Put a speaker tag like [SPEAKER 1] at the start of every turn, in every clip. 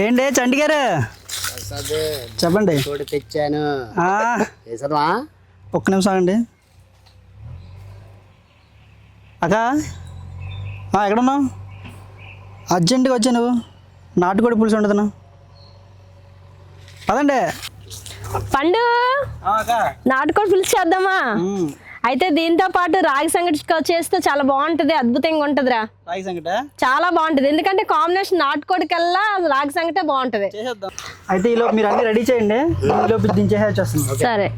[SPEAKER 1] ఏంటి చంటి గారు చెప్పండి.
[SPEAKER 2] తెచ్చాను
[SPEAKER 1] ఒక్క నిమిషం అండి. అక్క ఎక్కడున్నావు? అర్జెంటుగా వచ్చా నువ్వు. నాటుకోడి పులుసు వండుతున్నా పదండి.
[SPEAKER 3] పండు నాటుకోడి పులుసు చేద్దామా? అయితే దీంతో పాటు రాగి సంగటి చేస్తే చాలా బాగుంటది, అద్భుతంగా ఉంటదిరా.
[SPEAKER 1] రాగి సంగటి
[SPEAKER 3] చాలా బాగుంటది, ఎందుకంటే కాంబినేషన్ నాటుకోడి కల్లా రాగి సంగటే బాగుంటది.
[SPEAKER 1] అయితే ఈలోపు మీరు అన్ని రెడీ చేయండి, ఈలోపు దించేసి వచ్చేస్తుంది.
[SPEAKER 3] సరే.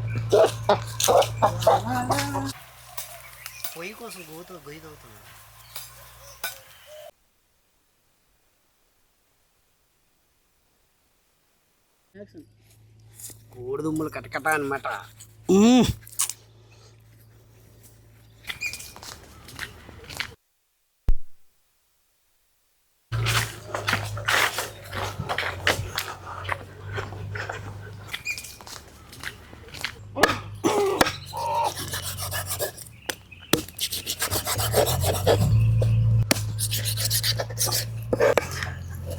[SPEAKER 2] పొయ్యి కోసం గొయ్యి తవ్వుతుంది. కోడి దుమ్ములు కటకట అనమాట.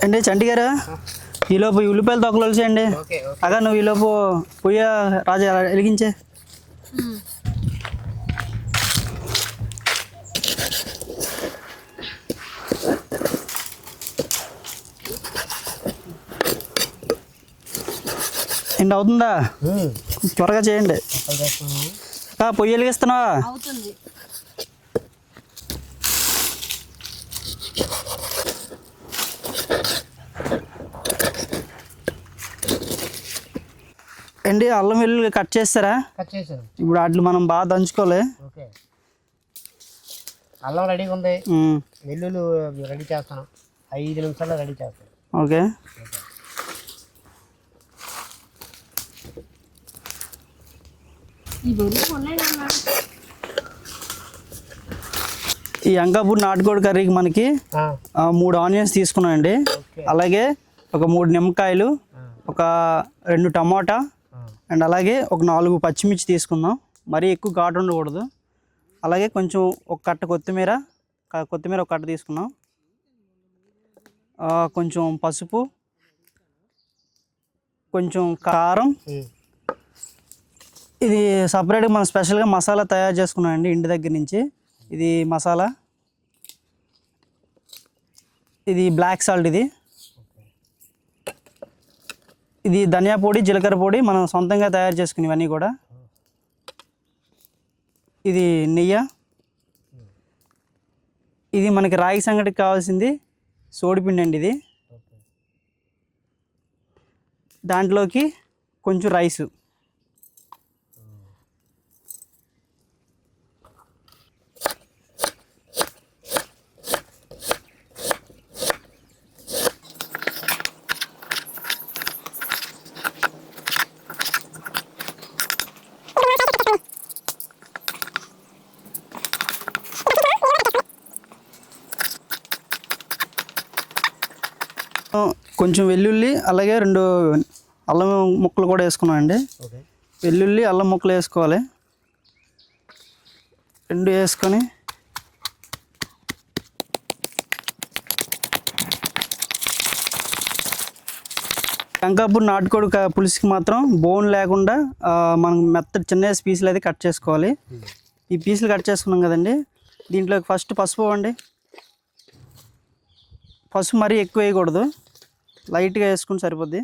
[SPEAKER 1] అండి చంటి గారు, ఈలోపు ఉల్లిపాయలు తొక్కలు వలిసేయండి. అగా నువ్వు ఈలోపు పొయ్య రాజా వెలిగించే. ఏంటి అవుతుందా? త్వరగా చేయండి. పొయ్యి వెలిగిస్తున్నావా? అండి అల్లం వెల్లుల్లి కట్ చేస్తారా? ఇప్పుడు వాటిని మనం బాగా దంచుకోవాలి.
[SPEAKER 2] అల్లం రెడీగా ఉంది, వెల్లుల్లి రెడీ చేస్తాను. 5 నిమిషాల్లో రెడీ చేస్తాను.
[SPEAKER 1] ఓకే. ఈ అంకాపూర్ నాటుకోడి కర్రీకి మనకి 3 ఆనియన్స్ తీసుకున్నానండి. అలాగే ఒక 3 నిమ్మకాయలు, ఒక 2 టమాటా, అండ్ అలాగే ఒక 4 పచ్చిమిర్చి తీసుకుందాం. మరీ ఎక్కువ ఘాటు ఉండకూడదు. అలాగే కొంచెం ఒక కట్ట కొత్తిమీర ఒక కట్ట తీసుకున్నాం. కొంచెం పసుపు, కొంచెం కారం. ఇది సపరేట్గా మనం స్పెషల్గా మసాలా తయారు చేసుకున్నామండి ఇంటి దగ్గర నుంచి. ఇది మసాలా, ఇది బ్లాక్ సాల్ట్, ఇది ధనియా పొడి, జీలకర్ర పొడి మనం సొంతంగా తయారు చేసుకునేవన్నీ కూడా. ఇది నెయ్యి. ఇది మనకి రాగి సంగటికి కావాల్సింది సోడిపిండి అండి. ఇది దాంట్లోకి కొంచెం రైసు. కొంచెం వెల్లుల్లి, అలాగే 2 అల్లం ముక్కలు కూడా వేసుకున్నాం అండి. వెల్లుల్లి అల్లం ముక్కలు వేసుకోవాలి. 2 వేసుకొని అంకాపూర్ నాటుకోడి పులుసుకి మాత్రం బోన్ లేకుండా మనం మెత్తటి చిన్న పీసులు అయితే కట్ చేసుకోవాలి. ఈ పీసులు కట్ చేసుకున్నాం కదండి, దీంట్లోకి ఫస్ట్ పసుపు అండి. పసుపు మరీ ఎక్కువ వేయకూడదు, లైట్గా వేసుకుని సరిపోద్ది.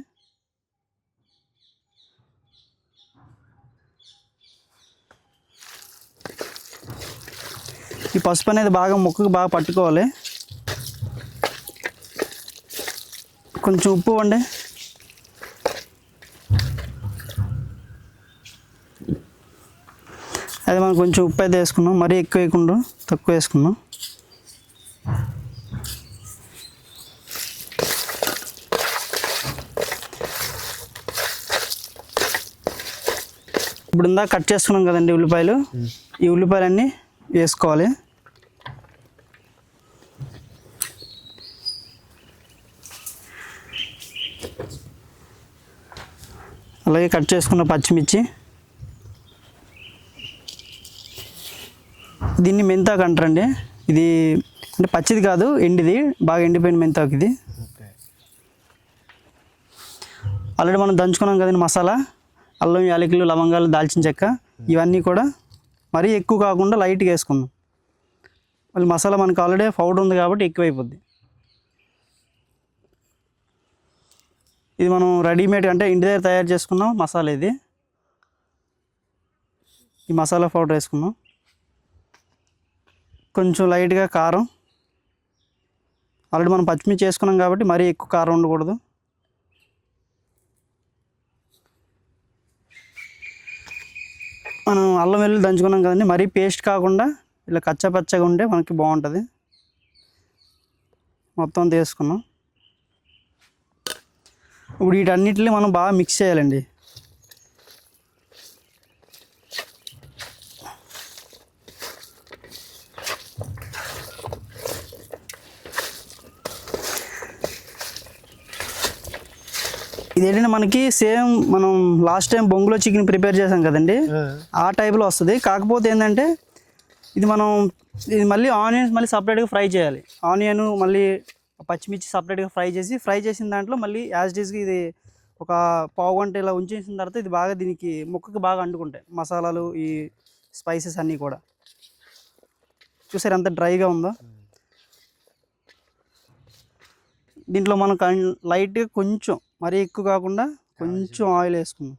[SPEAKER 1] ఈ పసుపు అనేది బాగా ముక్కకు బాగా పట్టుకోవాలి. కొంచెం ఉప్పు అండి. అది మనం కొంచెం ఉప్పు అయితే వేసుకున్నాం, మరీ ఎక్కువ వేయకుండా తక్కువ వేసుకున్నాం. ఇప్పుడు ఇందాక కట్ చేసుకున్నాం కదండి ఉల్లిపాయలు, ఈ ఉల్లిపాయలన్నీ వేసుకోవాలి. అలాగే కట్ చేసుకున్న పచ్చిమిర్చి, దీన్ని మెంతాకు అంటారండి. ఇది అంటే పచ్చిది కాదు, ఎండిది, బాగా ఎండిపోయిన మెంతాకు ఇది.
[SPEAKER 2] ఓకే.
[SPEAKER 1] ఆల్రెడీ మనం దంచుకున్నాం కదండి మసాలా, అల్లం, యాలకులు, లవంగాలు, దాల్చిన చెక్క, ఇవన్నీ కూడా మరీ ఎక్కువ కాకుండా లైట్గా వేసుకుందాం. మళ్ళీ మసాలా మనకు ఆల్రెడీ పౌడర్ ఉంది కాబట్టి ఎక్కువైపోద్ది. ఇది మనం రెడీమేడ్ అంటే ఇంటి దగ్గర తయారు చేసుకున్నాం మసాలా ఇది. ఈ మసాలా పౌడర్ వేసుకున్నాం. కొంచెం లైట్గా కారం, ఆల్రెడీ మనం పచ్చిమిర్చి చేసుకున్నాం కాబట్టి మరీ ఎక్కువ కారం ఉండకూడదు. మనం అల్లం వెల్లుల్లి దంచుకున్నాం కదండి, మరీ పేస్ట్ కాకుండా ఇలా కచ్చపచ్చగా ఉంటే మనకి బాగుంటుంది. మొత్తం తీసుకున్నాం. ఇప్పుడు వీటన్నిటిని మనం బాగా మిక్స్ చేయాలండి. ఇదేంటంటే మనకి సేమ్ మనం లాస్ట్ టైం బొంగులో చికెన్ ప్రిపేర్ చేసాం కదండి, ఆ టైప్లో వస్తుంది. కాకపోతే ఏంటంటే ఇది మళ్ళీ ఆనియన్స్ మళ్ళీ సపరేట్గా ఫ్రై చేయాలి. ఆనియన్ మళ్ళీ పచ్చిమిర్చి సపరేట్గా ఫ్రై చేసిన దాంట్లో మళ్ళీ యాజ్ ఇట్ ఈస్గా ఇది ఒక పావు గంట ఇలా ఉంచేసిన తర్వాత ఇది బాగా దీనికి ముక్కకి బాగా అంటుకుంటాయి మసాలాలు, ఈ స్పైసెస్ అన్నీ కూడా. చూసారు ఎంత డ్రైగా ఉందో. దీంట్లో మనం లైట్గా కొంచెం, మరీ ఎక్కువ కాకుండా కొంచెం ఆయిల్ వేసుకుందాం.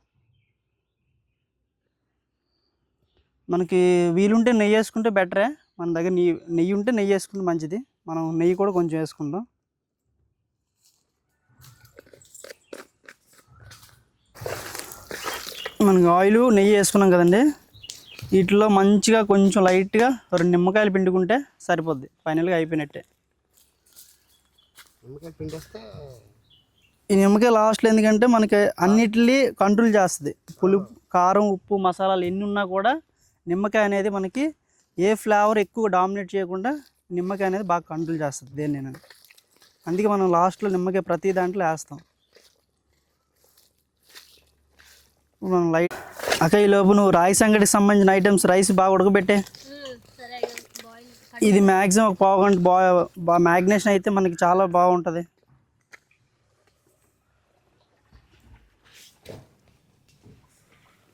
[SPEAKER 1] మనకి వీలుంటే నెయ్యి వేసుకుంటే బెటరే. మన దగ్గర నెయ్యి ఉంటే నెయ్యి వేసుకుంటే మంచిది. మనం నెయ్యి కూడా కొంచెం వేసుకుందాం. మనకి ఆయిల్, నెయ్యి వేసుకున్నాం కదండి, వీటిలో మంచిగా కొంచెం లైట్గా 2 నిమ్మకాయలు పిండుకుంటే సరిపోద్ది. ఫైనల్గా అయిపోయినట్టే.
[SPEAKER 2] నిమ్మకాయ పిండేస్తే
[SPEAKER 1] ఈ నిమ్మకాయ లాస్ట్లో ఎందుకంటే మనకి అన్నిటినీ కంట్రోల్ చేస్తుంది. పులుపు, కారం, ఉప్పు, మసాలాలు ఎన్ని ఉన్నా కూడా నిమ్మకాయ అనేది మనకి ఏ ఫ్లేవర్ ఎక్కువ డామినేట్ చేయకుండా నిమ్మకాయ అనేది బాగా కంట్రోల్ చేస్తుంది దేన్నైనా. అందుకే మనం లాస్ట్లో నిమ్మకాయ ప్రతి దాంట్లో వేస్తాం. మనం లైట్ అక్క ఈలోపు నువ్వు రాగి సంగటికి సంబంధించిన ఐటమ్స్ రైస్ బాగా ఉడకబెట్టే. ఇది మ్యాక్సిమం ఒక పావు గంట మ్యాగ్నేషన్ అయితే మనకి చాలా బాగుంటుంది.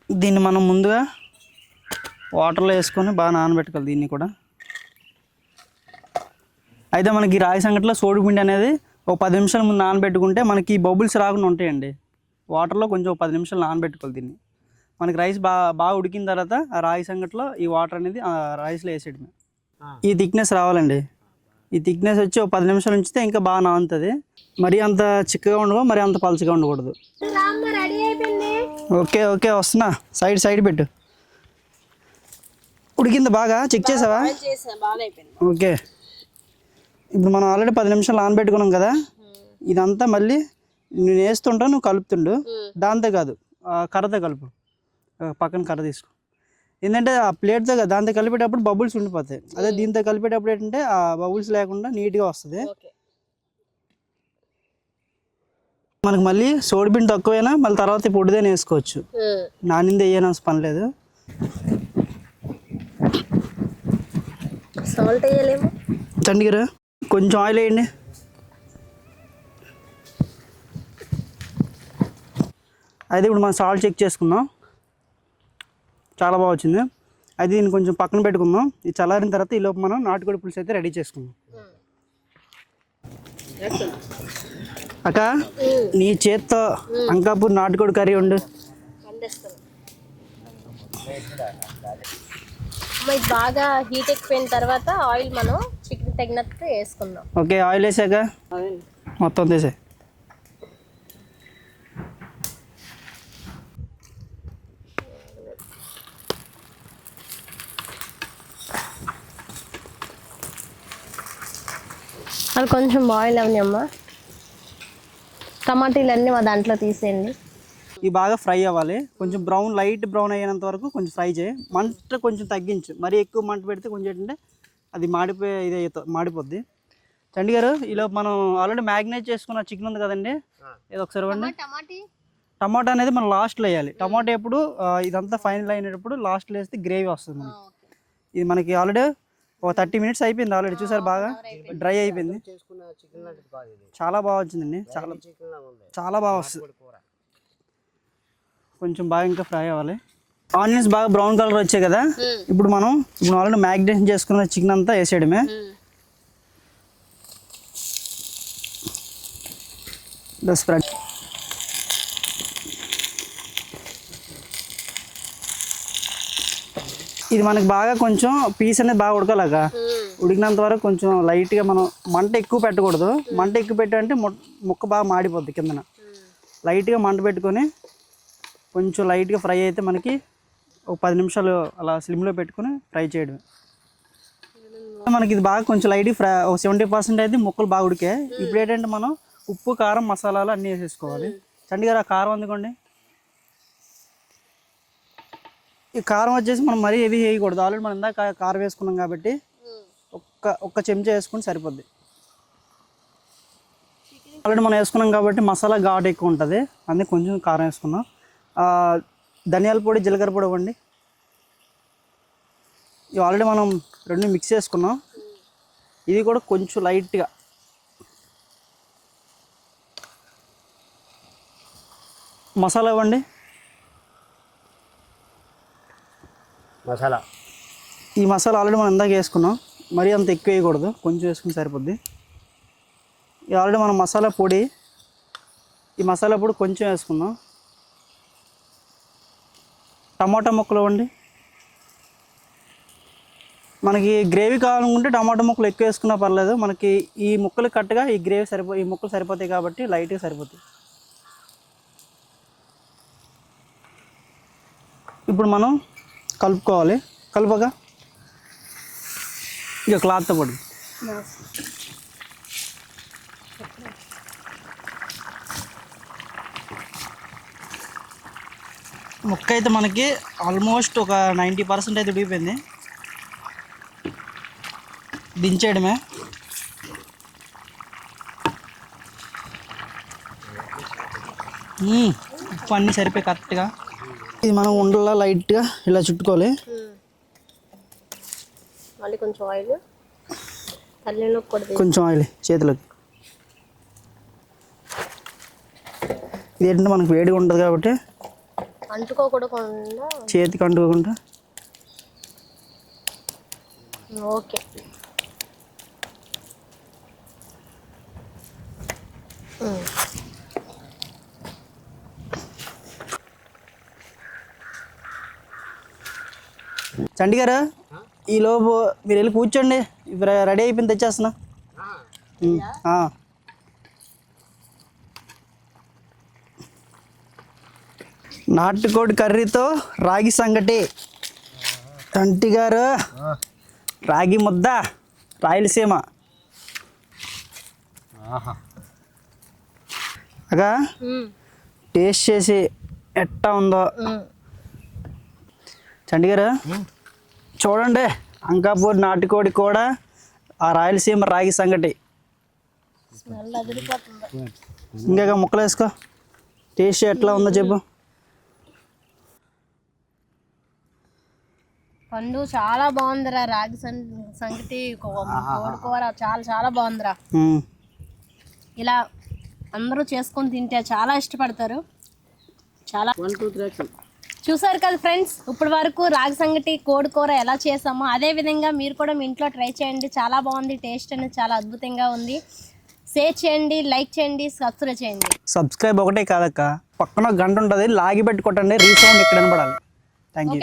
[SPEAKER 1] దీన్ని మనం ముందుగా వాటర్లో వేసుకొని బాగా నానబెట్టుకోవాలి దీన్ని కూడా. అయితే మనకి రాగి సంగటిలో సోడిపిండి అనేది ఒక 10 నిమిషాల ముందు నానబెట్టుకుంటే మనకి బబుల్స్ రాకుండా ఉంటాయండి. వాటర్లో కొంచెం 10 నిమిషాలు నానబెట్టుకోవాలి దీన్ని. మనకి రైస్ బాగా ఉడికిన తర్వాత ఆ రాగి సంగటిలో ఈ వాటర్ అనేది ఆ రైస్లో వేసేయడమే. ఈ థిక్నెస్ రావాలండి. ఈ థిక్నెస్ వచ్చి ఒక 10 నిమిషాలు ఉంచితే ఇంకా బాగా నానుతుంది. మరీ అంత చిక్కగా ఉండకూడదు, మరీ అంత పలుచగా ఉండకూడదు. ఓకే ఓకే వస్తున్నా. సైడ్ పెట్టు. ఉడికింది బాగా? చెక్ చేసావా? ఓకే. ఇప్పుడు మనం ఆల్రెడీ 10 నిమిషాలు నానబెట్టుకున్నాం కదా, ఇదంతా మళ్ళీ నేను వేస్తుంటా, నువ్వు కలుపుతుండు. దాంతో కాదు, కర్రతో కలుపు. పక్కన కర్ర తీసుకో. ఏంటంటే ఆ ప్లేట్తో దాంతో కలిపేటప్పుడు బబుల్స్ ఉండిపోతాయి. అదే దీంతో కలిపేటప్పుడు ఏంటంటే ఆ బబుల్స్ లేకుండా నీట్గా వస్తుంది. మనకు మళ్ళీ సోడిపిండి తక్కువైనా మళ్ళీ తర్వాత పొడిదేనే వేసుకోవచ్చు. నానింది వేయన పని లేదు.
[SPEAKER 3] సాల్ట్ వేయలేము.
[SPEAKER 1] చండిగారు కొంచెం ఆయిల్ వేయండి. అయితే ఇప్పుడు మనం సాల్ట్ చెక్ చేసుకుందాం. చాలా బాగా వచ్చింది. అయితే దీన్ని కొంచెం పక్కన పెట్టుకుందాం. ఇది చల్లారిన తర్వాత ఈలోపు మనం నాటుకోడి పులుసు అయితే రెడీ చేసుకుందాం. అక్క నీ చేత్తో అంకాపూర్ నాటుకోడి కర్రీ ఉండు.
[SPEAKER 3] బాగా హీట్ ఎక్కిపోయిన తర్వాత ఆయిల్ మనం చికెన్ తగినట్టు వేసుకుందాం.
[SPEAKER 1] ఓకే ఆయిల్ వేసాక మొత్తం తీసే.
[SPEAKER 3] అది కొంచెం బాయిల్ అవని అమ్మా. టమాటీలు అన్నీ మా దాంట్లో తీసేయండి.
[SPEAKER 1] ఇవి బాగా ఫ్రై అవ్వాలి. కొంచెం లైట్ బ్రౌన్ అయ్యేంత వరకు కొంచెం ఫ్రై చేయి. మంట కొంచెం తగ్గించు. మరీ ఎక్కువ మంట పెడితే కొంచెం ఏంటంటే అది మాడిపోద్ది. చండి గారు ఈలోపు మనం ఆల్రెడీ మ్యాగ్నేట్ చేసుకున్న చికెన్ ఉంది కదండి, ఇది ఒకసారి ఇవ్వండి. టమాటా అనేది మనం లాస్ట్లో వేయాలి. టమాటా ఎప్పుడు ఇదంతా ఫైనల్ అయినప్పుడు లాస్ట్లో వేస్తే గ్రేవీ వస్తుంది మనకి. ఇది మనకి ఆల్రెడీ ఒక 30 మినిట్స్ అయిపోయింది ఆల్రెడీ. చూసారు బాగా డ్రై అయిపోయింది.
[SPEAKER 2] చేసుకున్న చికెన్ లాంటిది కాదు ఇది.
[SPEAKER 1] చాలా బాగా వచ్చిందండి. చాలా
[SPEAKER 2] చికెన్ లాగా ఉంది.
[SPEAKER 1] చాలా బాగా వస్తుంది.
[SPEAKER 2] కూర
[SPEAKER 1] కొంచెం బాగా ఇంకా ఫ్రై అవ్వాలి. ఆనియన్స్ బాగా బ్రౌన్ కలర్ వచ్చాయి కదా. ఇప్పుడు ఆల్రెడీ మ్యాగ్నేషన్ చేసుకున్న చికెన్ అంతా వేసేయడమే. స్ప్రెడ్ ఇది మనకి బాగా కొంచెం పీస్ అనేది బాగా ఉడకలాగా. ఉడికినంత వరకు కొంచెం లైట్గా మనం మంట ఎక్కువ పెట్టకూడదు. మంట ఎక్కువ పెట్టాలంటే ముక్క బాగా మాడిపోద్ది కిందన. లైట్గా మంట పెట్టుకొని కొంచెం లైట్గా ఫ్రై అయితే మనకి ఒక 10 నిమిషాలు అలా స్లిమ్లో పెట్టుకొని ఫ్రై చేయడం. మనకి ఇది బాగా కొంచెం లైట్గా ఫ్రై ఒక 70% అయితే ముక్కలు బాగా ఉడికాయి. ఇప్పుడు ఏంటంటే మనం ఉప్పు కారం మసాలాలు అన్నీ వేసేసుకోవాలి. చండి గారు ఆ కారం అందుకోండి. ఈ కారం వచ్చేసి మనం మరీ ఏవి వేయకూడదు. ఆల్రెడీ మనం ఇందాక కారం వేసుకున్నాం కాబట్టి ఒక్క చెంచా వేసుకుని సరిపోద్ది. ఆల్రెడీ మనం వేసుకున్నాం కాబట్టి మసాలా ఘాటు ఎక్కువ ఉంటుంది, అందుకే కొంచెం కారం వేసుకున్నాం. ధనియాల పొడి జీలకర్ర పొడి ఇవ్వండి. ఇవి ఆల్రెడీ మనం రెండు మిక్స్ చేసుకున్నాం. ఇది కూడా కొంచెం లైట్గా మసాలా ఇవ్వండి.
[SPEAKER 2] మసాలా
[SPEAKER 1] ఈ మసాలా ఆల్రెడీ మనం ఇందాక వేసుకున్నాం, మరీ అంత ఎక్కువ వేయకూడదు, కొంచెం వేసుకుని సరిపోద్ది. ఇది ఆల్రెడీ మనం మసాలా పొడి, ఈ మసాలా పొడి కొంచెం వేసుకుందాం. టమాటా ముక్కలు ఇవ్వండి. మనకి గ్రేవీ కావాలనుకుంటే టమాటా ముక్కలు ఎక్కువ వేసుకున్నా పర్లేదు. మనకి ఈ ముక్కలు కట్టుగా ఈ గ్రేవీ ఈ ముక్కలు సరిపోతాయి కాబట్టి లైట్గా సరిపోతాయి. ఇప్పుడు మనం కలుపుకోవాలి. కలుపగా ఇక క్లాత్తో పడి ముక్క అయితే మనకి ఆల్మోస్ట్ ఒక 90% అయితే ఉడికిపోయింది. దించేయడమే. ఉప్పు అన్నీ సరిపోయి కరెక్ట్గా. ఇది మనం ఉండలా లైట్గా ఇలా చుట్టుకోవాలి.
[SPEAKER 3] మళ్ళీ కొంచెం ఆయిల్,
[SPEAKER 1] కొంచెం ఆయిల్ చేతులకి. ఇది ఏంటంటే మనకు వేడిగా ఉంటుంది కాబట్టి
[SPEAKER 3] అంటుకోకుండా
[SPEAKER 1] చేతికి అంటుకోకుండా.
[SPEAKER 3] ఓకే.
[SPEAKER 1] చండి గారు, ఈలోపు మీరు వెళ్ళి కూర్చోండి, రెడీ అయిపోయింది, తెచ్చేస్తున్నా. నాటుకోడి కర్రీతో రాగి సంగటి. చంటి గారు, రాగి ముద్ద, రాయలసీమ. అగా టేస్ట్ చేసి ఎట్టా ఉందో. చండి గారు చూడండి, అంకాపూర్ నాటుకోడి కూడా, ఆ రాయలసీమ రాగి సంగటి. ఇంకా ముక్కలు వేసుకో, టేస్ట్ ఎట్లా ఉందో చెప్పు.
[SPEAKER 3] పండు చాలా బాగుందిరా. రాగి సంగటి, కోడికూర చాలా చాలా బాగుందిరా. ఇలా అందరూ చేసుకొని తింటే చాలా ఇష్టపడతారు. చాలా చూసారు కదా ఫ్రెండ్స్, ఇప్పటి వరకు రాగి సంగటి, కోడికూర ఎలా చేసామో అదే విధంగా మీరు కూడా మీ ఇంట్లో ట్రై చేయండి. చాలా బాగుంది, టేస్ట్ అనేది చాలా అద్భుతంగా ఉంది. షేర్ చేయండి, లైక్ చేయండి, సబ్స్క్రైబ్ చేయండి.
[SPEAKER 1] సబ్స్క్రైబ్ ఒకటే కాదక్క, పక్కన గంట ఉంటుంది, లాగి పెట్టి కొట్టండి, రీసౌండ్ ఇక్కడ వినపడాలి. Thank you.